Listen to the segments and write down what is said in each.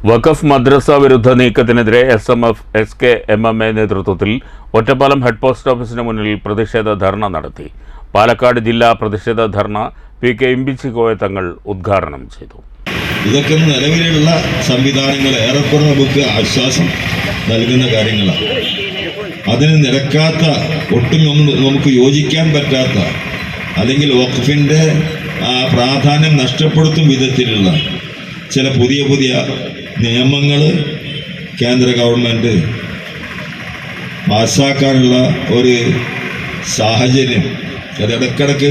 വഖഫ് മദ്രസ വിരുദ്ധ നീക്കത്തിനെതിരെ SMF, SKMMA നേതൃത്വത്തിൽ ഒറ്റപ്പാലം ഹെഡ് പോസ്റ്റ് ഓഫീസിന് മുന്നിൽ പ്രതിഷേധ ധർണ നടത്തി. പാലക്കാട് ജില്ലാ പ്രതിഷേധ ധർണ PK ഇമ്പിച്ചിക്കോയ തങ്ങൾ ഉദ്ഘാടനം ചെയ്തു. ഇതൊക്കെ നിലവിലുള്ള സംവിധാനങ്ങൾ ഏറെക്കുറെ നമുക്ക് ആശ്വാസം നൽകുന്ന കാര്യങ്ങളാണ്. അതിന് നിരക്കാത്ത, ഒട്ടും നമുക്ക് യോജിക്കാൻ പറ്റാത്ത, അല്ലെങ്കിൽ വഖഫിൻ്റെ പ്രാധാന്യം നഷ്ടപ്പെടുത്തും വിധത്തിലുള്ള ചില പുതിയ പുതിയ നിയമങ്ങൾ കേന്ദ്ര ഗവൺമെൻറ് പാസ്സാക്കാനുള്ള ഒരു സാഹചര്യം അത് ഇടയ്ക്കിടയ്ക്ക്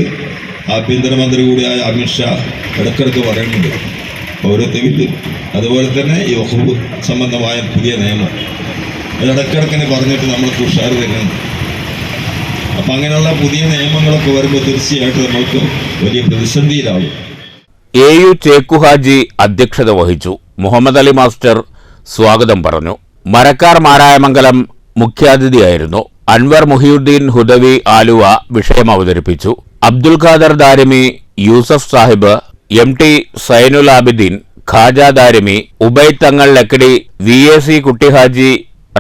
ആഭ്യന്തരമന്ത്രി കൂടിയായ അമിത്ഷാ ഇടയ്ക്കിടയ്ക്ക് പറയുന്നുണ്ട് പൗരത്വ. അതുപോലെ തന്നെ ഈ വഖഫ് സംബന്ധമായ പുതിയ നിയമം അത് ഇടയ്ക്കിടയ്ക്കിനെ പറഞ്ഞിട്ട് നമ്മൾക്ക് ഉഷാർ തരുന്നുണ്ട്. അപ്പം അങ്ങനെയുള്ള പുതിയ നിയമങ്ങളൊക്കെ വരുമ്പോൾ തീർച്ചയായിട്ടും നമ്മൾക്ക് വലിയ പ്രതിസന്ധിയിലാവും. AU ചേക്കുഹാജി അധ്യക്ഷത വഹിച്ചു. മുഹമ്മദ് അലി മാസ്റ്റർ സ്വാഗതം പറഞ്ഞു. മരക്കാർ മാരായമംഗലം മുഖ്യാതിഥിയായിരുന്നു. അൻവർ മുഹിയുദ്ദീൻ ഹുദവി ആലുവ വിഷയം അവതരിപ്പിച്ചു. അബ്ദുൽ ഖാദർ ദാരിമി, യൂസഫ് സാഹിബ്, MT സൈനുൽ ആബിദീൻ, ഖാജ ദാരിമി, ഉബൈദ് തങ്ങൾ ലക്കടി, VAC കുട്ടിഹാജി,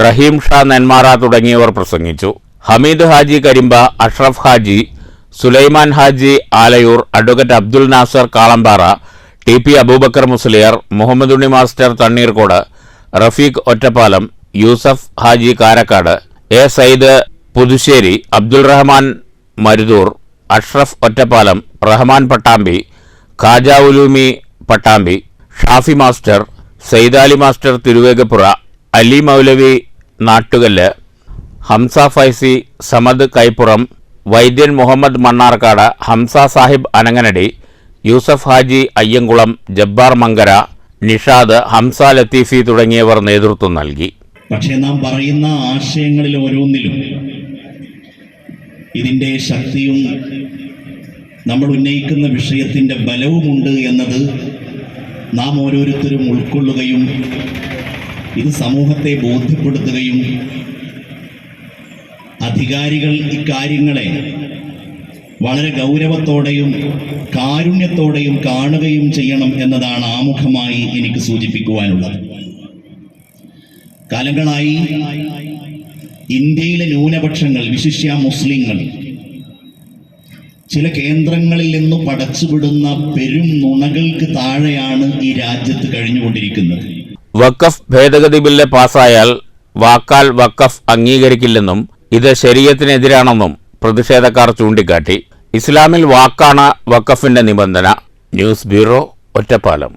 റഹീം ഷാ നെന്മാറ തുടങ്ങിയവർ പ്രസംഗിച്ചു. Hameed Haji Karimba, Ashraf Haji, Sulaiman Haji Alayur, advocate Abdul Nasser Kalambara, TP Aboobacker Musliyar, Muhammad Unni master Thanneerkode, Rafeeq Ottapalam, Yusuf Haji Karakkad, A Sayyid Puthussery, Abdul Rahman Marudur, Ashraf Ottapalam, Rahman Pattambi, Khaja Uloomi Pattambi, Shafi master, Sayyidali master Thiruvegappura, Ali Moulavi Nattukal, Hamsa Faizy, Samad Kaipuram, വൈദ്യൻ മുഹമ്മദ് മണ്ണാർക്കാട്, ഹംസ സാഹിബ് അനങ്ങനടി, യൂസഫ് ഹാജി അയ്യങ്കുളം, ജബ്ബാർ മങ്കര, നിഷാദ്, ഹംസ ലത്തീഫി തുടങ്ങിയവർ നേതൃത്വം നൽകി. പക്ഷേ നാം പറയുന്ന ആശയങ്ങളിൽ ഓരോന്നിലും ഇതിൻ്റെ ശക്തിയും നമ്മൾ ഉന്നയിക്കുന്ന വിഷയത്തിൻ്റെ ബലവുമുണ്ട് എന്നത് നാം ഓരോരുത്തരും ഉൾക്കൊള്ളുകയും ഇത് സമൂഹത്തെ ബോധ്യപ്പെടുത്തുകയും അധികാരികൾ ഇക്കാര്യങ്ങളെ വളരെ ഗൗരവത്തോടെയും കാരുണ്യത്തോടെയും കാണുകയും ചെയ്യണം എന്നതാണ് ആമുഖമായി എനിക്ക് സൂചിപ്പിക്കുവാനുള്ളത്. കാലങ്ങളായി ഇന്ത്യയിലെ ന്യൂനപക്ഷങ്ങൾ, വിശിഷ്യ മുസ്ലിങ്ങൾ, ചില കേന്ദ്രങ്ങളിൽ നിന്ന് പടച്ചുവിടുന്ന പെരും നുണകൾക്ക് താഴെയാണ് ഈ രാജ്യത്ത് കഴിഞ്ഞുകൊണ്ടിരിക്കുന്നത്. വഖഫ് ഭേദഗതി ബില്ല് പാസായാൽ വാക്കാൽ വഖഫ് അംഗീകരിക്കില്ലെന്നും ഇത് ശരീഅത്തിനെതിരാണെന്നും പ്രതിഷേധക്കാർ ചൂണ്ടിക്കാട്ടി. ഇസ്ലാമിൽ വാക്കാണ് വഖഫിന്റെ നിബന്ധന. News bureau, Ottapalam.